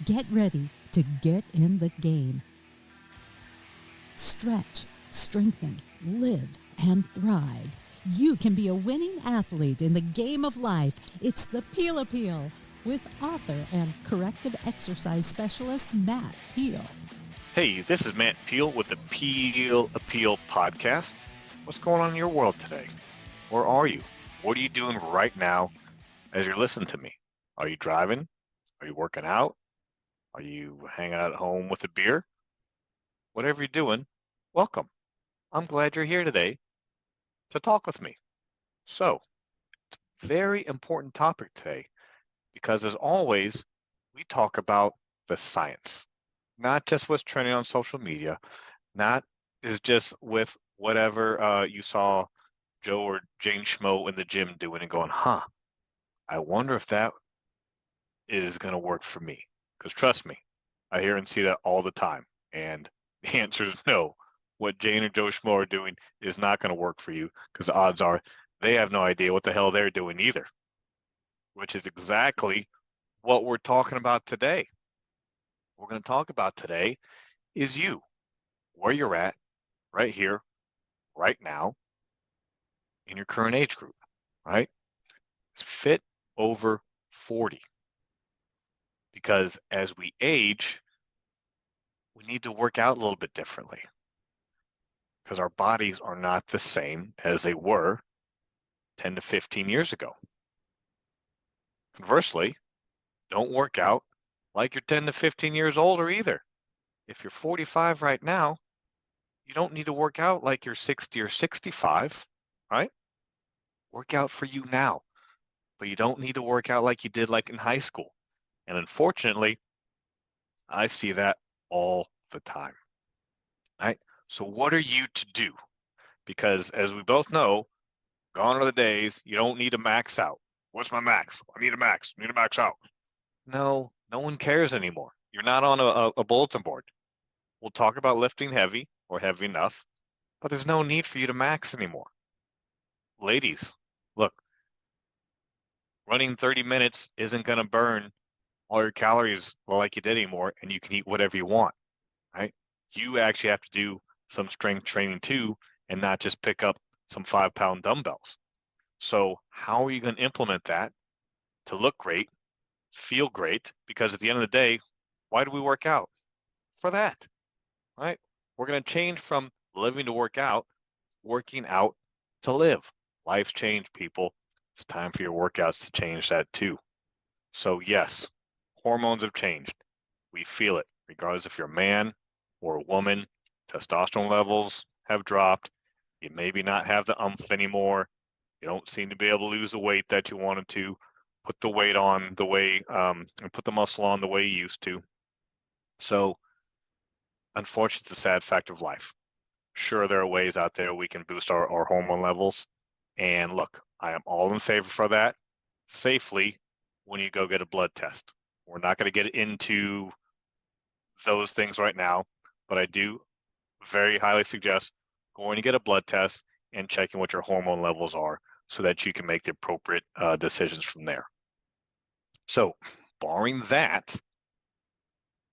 Get ready to get in the game. Stretch, strengthen, live, and thrive. You can be a winning athlete in the game of life. It's the Peel Appeal with author and corrective exercise specialist Matt Peel. Hey, this is Matt Peel with the Peel Appeal podcast. What's going on in your world today? Where are you? What are you doing right now as you're listening to me? Are you driving? Are you working out? Are you hanging out at home with a beer? Whatever you're doing, welcome. I'm glad you're here today to talk with me. So, very important topic today because, as always, we talk about the science, not just what's trending on social media, not is just with whatever you saw Joe or Jane Schmo in the gym doing and going, I wonder if that is going to work for me. Because trust me, I hear and see that all the time. And the answer is no. What Jane or Joe Schmo are doing is not going to work for you because the odds are they have no idea what the hell they're doing either, which is exactly what we're talking about today. What we're going to talk about today is you, where you're at right here, right now, in your current age group, right? It's fit over 40. Because as we age, we need to work out a little bit differently because our bodies are not the same as they were 10 to 15 years ago. Conversely, don't work out like you're 10 to 15 years older either. If you're 45 right now, you don't need to work out like you're 60 or 65, right? Work out for you now, but you don't need to work out like you did like in high school. And unfortunately, I see that all the time, right? So what are you to do? Because as we both know, gone are the days you don't need to max out. What's my max? I need a max. I need to max out. No, no one cares anymore. You're not on a bulletin board. We'll talk about lifting heavy or heavy enough, but there's no need for you to max anymore. Ladies, look, running 30 minutes isn't going to burn all your calories like you did anymore, and you can eat whatever you want, right? You actually have to do some strength training too, and not just pick up some 5-pound dumbbells. So how are you going to implement that to look great, feel great? Because at the end of the day, why do we work out? For that, right? We're going to change from living to work out, working out to live. Life's changed, people. It's time for your workouts to change that too. So yes, hormones have changed. We feel it, regardless if you're a man or a woman. Testosterone levels have dropped. You maybe not have the umph anymore. You don't seem to be able to lose the weight that you wanted to, put the weight on the way, and put the muscle on the way you used to. So, unfortunately, it's a sad fact of life. Sure, there are ways out there we can boost our hormone levels. And look, I am all in favor for that safely when you go get a blood test. We're not going to get into those things right now, but I do very highly suggest going to get a blood test and checking what your hormone levels are so that you can make the appropriate decisions from there. So, barring that,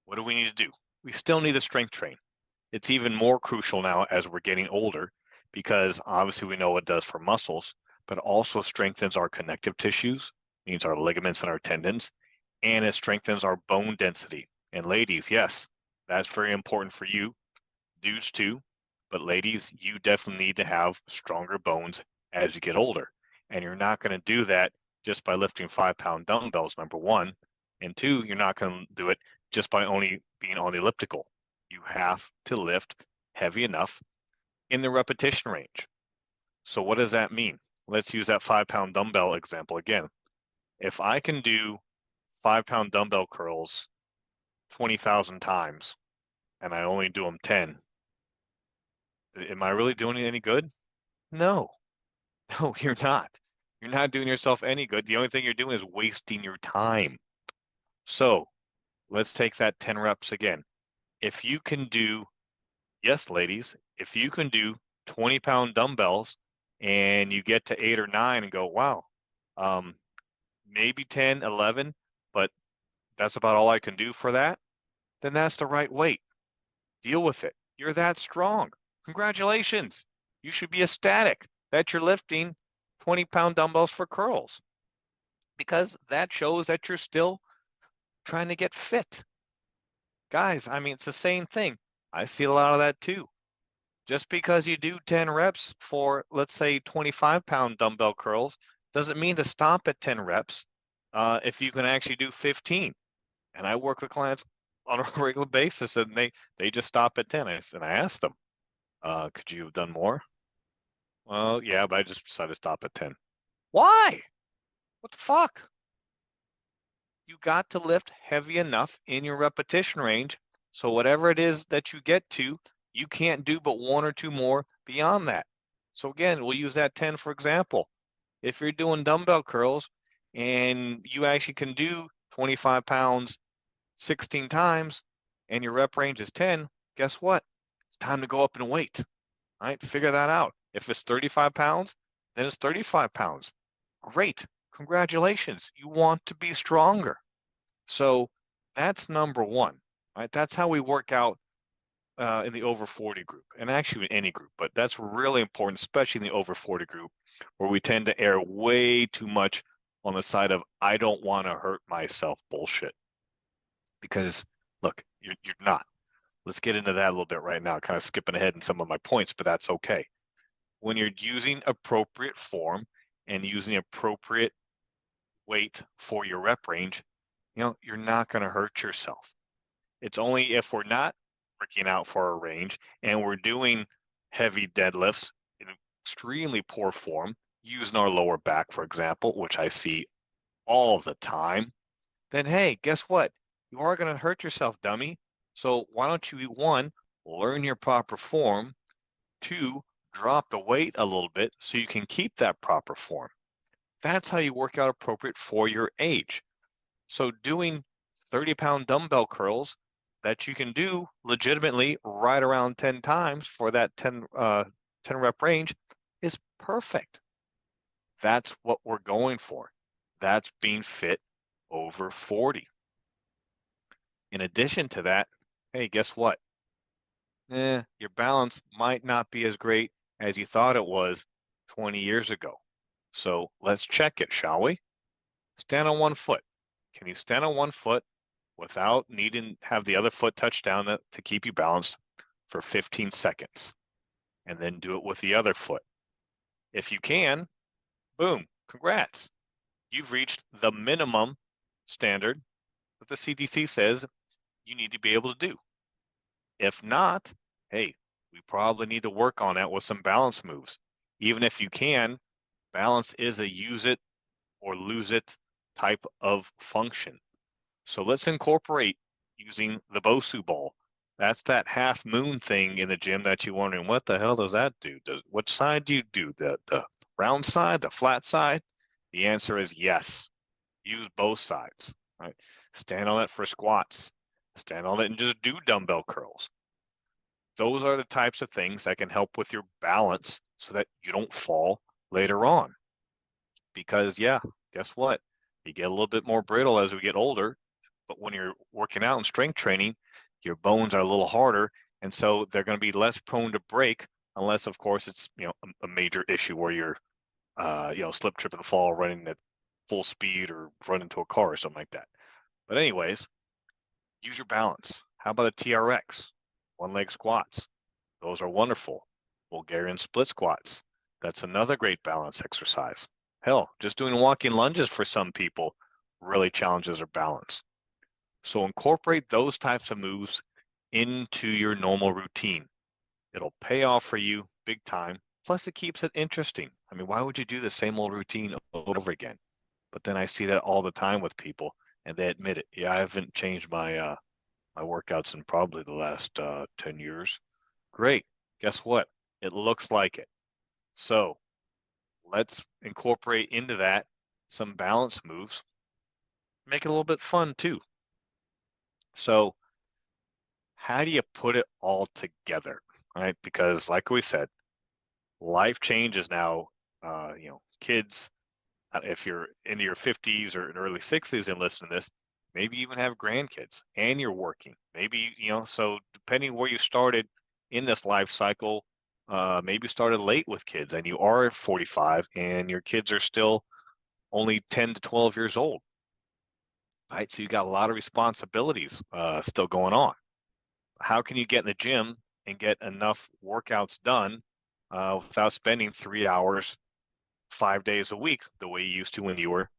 what do we need to do? We still need to strength train. It's even more crucial now as we're getting older because obviously we know what it does for muscles, but also strengthens our connective tissues, means our ligaments and our tendons, and it strengthens our bone density. And ladies, yes, that's very important for you. Dudes too, but ladies, you definitely need to have stronger bones as you get older. And you're not going to do that just by lifting 5-pound dumbbells, number one. And two, you're not going to do it just by only being on the elliptical. You have to lift heavy enough in the repetition range. So what does that mean? Let's use that 5-pound dumbbell example again. If I can do 5-pound dumbbell curls 20,000 times and I only do them 10, am I really doing it any good? No, no, you're not. You're not doing yourself any good. The only thing you're doing is wasting your time. So let's take that 10 reps again. If you can do, yes, ladies, if you can do 20-pound dumbbells and you get to 8 or 9 and go, wow, maybe 10, 11, but that's about all I can do for that, then that's the right weight. Deal with it. You're that strong. Congratulations. You should be ecstatic that you're lifting 20-pound dumbbells for curls because that shows that you're still trying to get fit. Guys, I mean, it's the same thing. I see a lot of that too. Just because you do 10 reps for, let's say, 25-pound dumbbell curls doesn't mean to stop at 10 reps if you can actually do 15. And I work with clients on a regular basis and they just stop at 10. And I ask them, could you have done more? Well, yeah, but I just decided to stop at 10. Why? What the fuck? You got to lift heavy enough in your repetition range. So whatever it is that you get to, you can't do but one or two more beyond that. So again, we'll use that 10 for example. If you're doing dumbbell curls and you actually can do 25 pounds 16 times and your rep range is 10, guess what? It's time to go up in weight, right? Figure that out. If it's 35 pounds, then it's 35 pounds. Great. Congratulations. You want to be stronger. So that's number one, right? That's how we work out in the over 40 group, and actually in any group, but that's really important, especially in the over 40 group, where we tend to err way too much on the side of I don't want to hurt myself bullshit. Because look, you're not. Let's get into that a little bit right now, kind of skipping ahead in some of my points, but that's okay. When you're using appropriate form and using appropriate weight for your rep range, you're not going to hurt yourself. It's only if we're not working out for a range and we're doing heavy deadlifts in extremely poor form, using our lower back, for example, which I see all the time, then hey, guess what? You are going to hurt yourself, dummy. So why don't you, one, learn your proper form, two, drop the weight a little bit so you can keep that proper form. That's how you work out appropriate for your age. So doing 30-pound dumbbell curls that you can do legitimately right around 10 times for that 10 rep range is perfect. That's what we're going for. That's being fit over 40. In addition to that, hey, guess what? Your balance might not be as great as you thought it was 20 years ago. So let's check it, shall we? Stand on one foot. Can you stand on one foot without needing to have the other foot touch down to keep you balanced for 15 seconds? And then do it with the other foot. If you can, boom, congrats. You've reached the minimum standard that the CDC says you need to be able to do. If not, hey, we probably need to work on that with some balance moves. Even if you can, balance is a use it or lose it type of function. So let's incorporate using the Bosu ball. That's that half moon thing in the gym that you're wondering, what the hell does that do? What side do you do? The round side, the flat side? The answer is yes. Use both sides, right? Stand on it for squats. Stand on it and just do dumbbell curls. Those are the types of things that can help with your balance so that you don't fall later on. Because yeah, guess what? You get a little bit more brittle as we get older, but when you're working out and strength training, your bones are a little harder, and so they're going to be less prone to break, unless of course it's a major issue where you're slip, trip, and fall running at full speed or run into a car or something like that. But anyways, use your balance. How about a TRX? One leg squats. Those are wonderful. Bulgarian split squats. That's another great balance exercise. Hell, just doing walking lunges for some people really challenges their balance. So incorporate those types of moves into your normal routine. It'll pay off for you big time. Plus, it keeps it interesting. I mean, why would you do the same old routine over again? But then I see that all the time with people, and they admit it. Yeah, I haven't changed my my workouts in probably the last 10 years. Great. Guess what? It looks like it. So let's incorporate into that some balance moves. Make it a little bit fun too. So how do you put it all together, right? Because like we said, life changes now. Kids, if you're into your 50s or early 60s and listen to this, maybe you even have grandkids and you're working. Maybe, so depending where you started in this life cycle, maybe you started late with kids and you are 45 and your kids are still only 10 to 12 years old, right? So you got a lot of responsibilities still going on. How can you get in the gym and get enough workouts done without spending 3 hours 5 days a week the way you used to when you were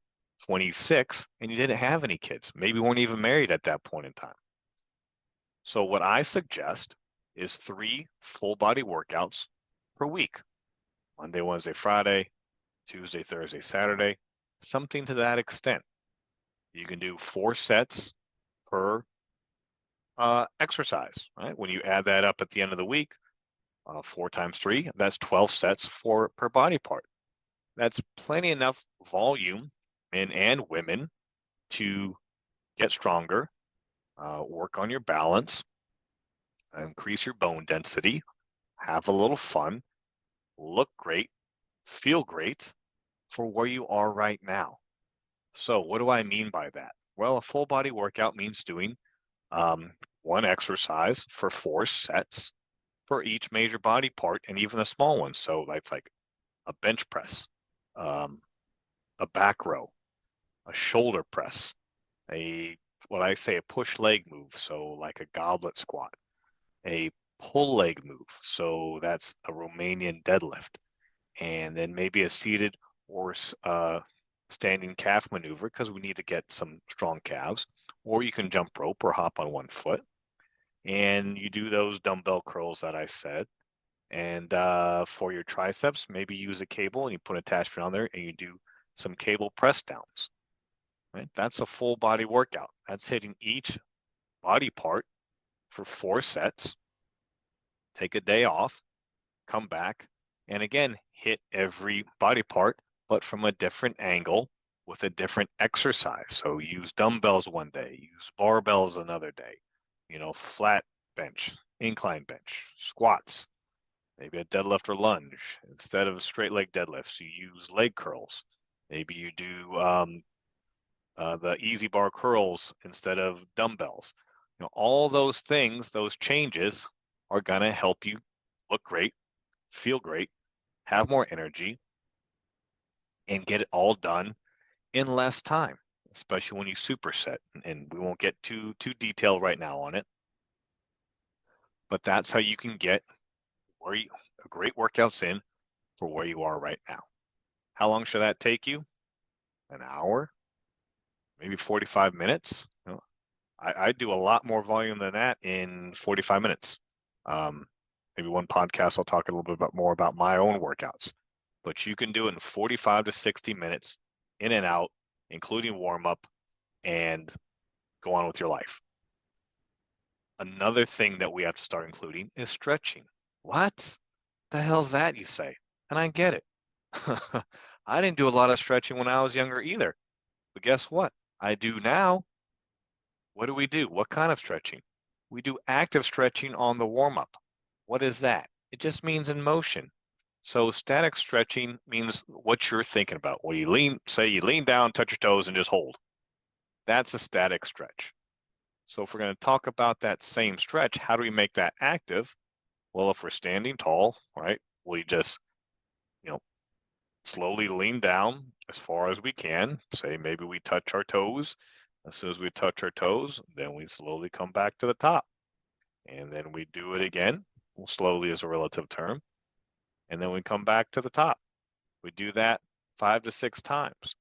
26 and you didn't have any kids? Maybe you weren't even married at that point in time. So what I suggest is 3 full body workouts per week. Monday, Wednesday, Friday, Tuesday, Thursday, Saturday, something to that extent. You can do 4 sets per exercise, right? When you add that up at the end of the week, 4 times 3, that's 12 sets per body part. That's plenty enough volume, men and women, to get stronger, work on your balance, increase your bone density, have a little fun, look great, feel great for where you are right now. So what do I mean by that? Well, a full body workout means doing one exercise for 4 sets for each major body part and even the small ones. So that's like a bench press, a back row, a shoulder press, what I say a push leg move, so like a goblet squat, a pull leg move, so that's a Romanian deadlift, and then maybe a seated or standing calf maneuver because we need to get some strong calves, or you can jump rope or hop on one foot, and you do those dumbbell curls that I said. And for your triceps, maybe use a cable and you put an attachment on there and you do some cable press downs. Right? That's a full body workout. That's hitting each body part for 4 sets. Take a day off, come back, and again, hit every body part, but from a different angle with a different exercise. So use dumbbells one day, use barbells another day, flat bench, incline bench, squats, maybe a deadlift or lunge. Instead of straight leg deadlifts, you use leg curls. Maybe you do the easy bar curls instead of dumbbells. All those things, those changes are going to help you look great, feel great, have more energy, and get it all done in less time, especially when you superset. And we won't get too detailed right now on it, but that's how you can get a great workouts in for where you are right now. How long should that take you? An hour? Maybe 45 minutes? I do a lot more volume than that in 45 minutes. Maybe one podcast I'll talk a little bit more about my own workouts, but you can do it in 45 to 60 minutes in and out, including warm up, and go on with your life. Another thing that we have to start including is stretching. What the hell's that, you say? And I get it. I didn't do a lot of stretching when I was younger either, but guess what? I do now. What do we do? What kind of stretching? We do active stretching on the warm-up. What is that? It just means in motion. So static stretching means what you're thinking about. When you lean down, touch your toes, and just hold. That's a static stretch. So if we're going to talk about that same stretch, how do we make that active? Well, if we're standing tall, right, we just, slowly lean down as far as we can. Say maybe we touch our toes. As soon as we touch our toes, then we slowly come back to the top. And then we do it again. Well, slowly is a relative term. And then we come back to the top. We do that 5 to 6 times.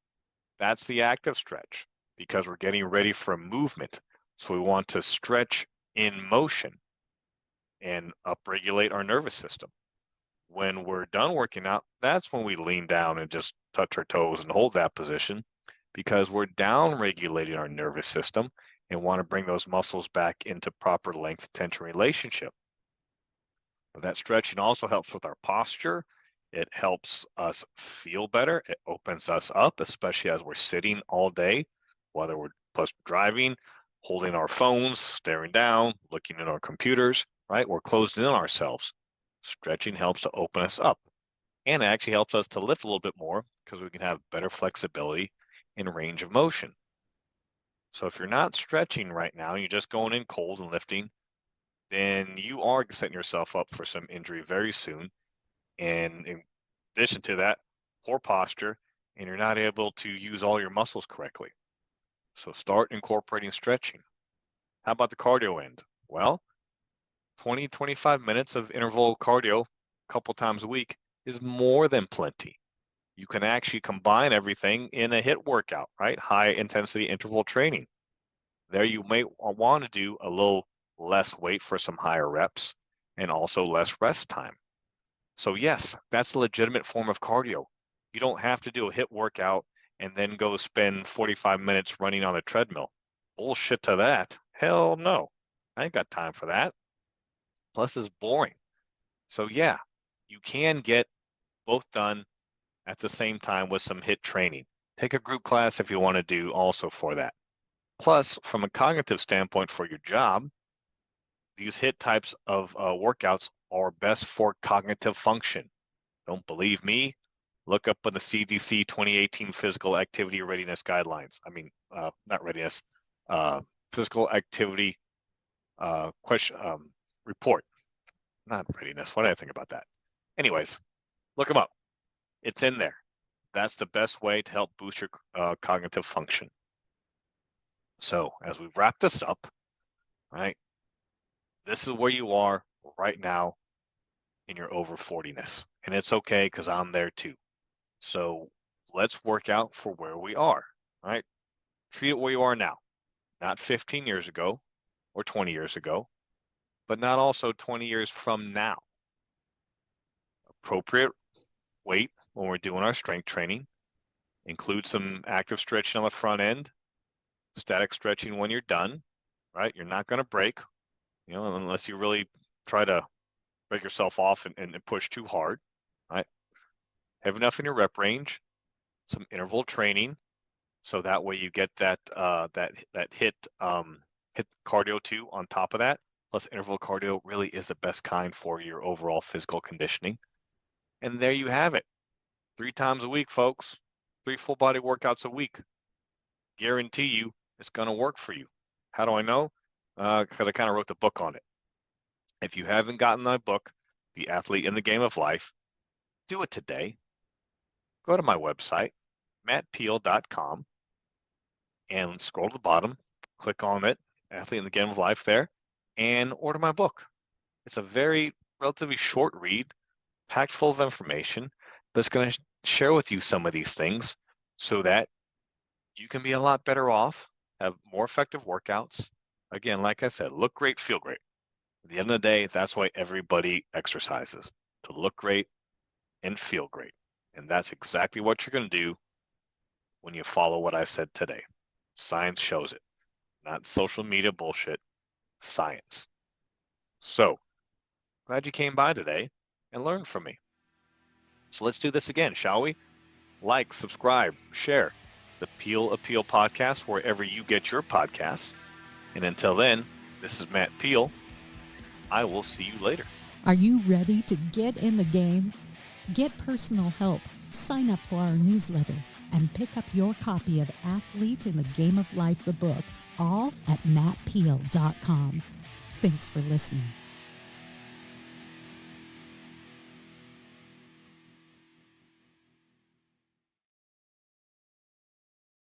That's the active stretch because we're getting ready for movement. So we want to stretch in motion and upregulate our nervous system. When we're done working out, that's when we lean down and just touch our toes and hold that position because we're down regulating our nervous system and want to bring those muscles back into proper length tension relationship. But that stretching also helps with our posture. It helps us feel better. It opens us up, especially as we're sitting all day, whether we're plus driving, holding our phones, staring down, looking at our computers, right? We're closed in on ourselves. Stretching helps to open us up, and it actually helps us to lift a little bit more because we can have better flexibility and range of motion. So if you're not stretching right now, you're just going in cold and lifting, then you are setting yourself up for some injury very soon. And in addition to that, poor posture, and you're not able to use all your muscles correctly. So start incorporating stretching. How about the cardio end? Well, 20, 25 minutes of interval cardio a couple times a week is more than plenty. You can actually combine everything in a HIIT workout, right? High intensity interval training. There you may want to do a little less weight for some higher reps and also less rest time. So yes, that's a legitimate form of cardio. You don't have to do a HIIT workout and then go spend 45 minutes running on a treadmill. Bullshit to that. Hell no. I ain't got time for that. Plus it's boring. So yeah, you can get both done at the same time with some HIIT training. Take a group class if you want to do also for that. Plus, from a cognitive standpoint for your job, these HIIT types of workouts are best for cognitive function. Don't believe me? Look up in the CDC 2018 Physical Activity Readiness Guidelines. I mean, not readiness, physical activity report. Not readiness. What do I think about that? Anyways, look them up. It's in there. That's the best way to help boost your cognitive function. So as we wrap this up, right, this is where you are right now in your over 40ness. And it's okay because I'm there too. So let's work out for where we are, right? Treat it where you are now, not 15 years ago or 20 years ago, but not also 20 years from now. Appropriate weight when we're doing our strength training. Include some active stretching on the front end, static stretching when you're done, right? You're not going to break, unless you really try to break yourself off and push too hard, right? Have enough in your rep range, some interval training, so that way you get that HIIT cardio too on top of that. Plus interval cardio really is the best kind for your overall physical conditioning. And there you have it. 3 times a week, folks. 3 full body workouts a week. Guarantee you it's going to work for you. How do I know? Because I kind of wrote the book on it. If you haven't gotten my book, The Athlete in the Game of Life, do it today. Go to my website, mattpeal.com, and scroll to the bottom, click on it, Athlete in the Game of Life there, and order my book. It's a very relatively short read, packed full of information, but it's going to share with you some of these things so that you can be a lot better off, have more effective workouts. Again, like I said, look great, feel great. At the end of the day, that's why everybody exercises, to look great and feel great. And that's exactly what you're going to do when you follow what I said today. Science shows it, not social media bullshit, science. So, glad you came by today and learned from me. So let's do this again, shall we? Like, subscribe, share the Peel Appeal podcast wherever you get your podcasts. And until then, this is Matt Peel. I will see you later. Are you ready to get in the game? Get personal help, sign up for our newsletter, and pick up your copy of Athlete in the Game of Life, the book, all at mattpeel.com. Thanks for listening.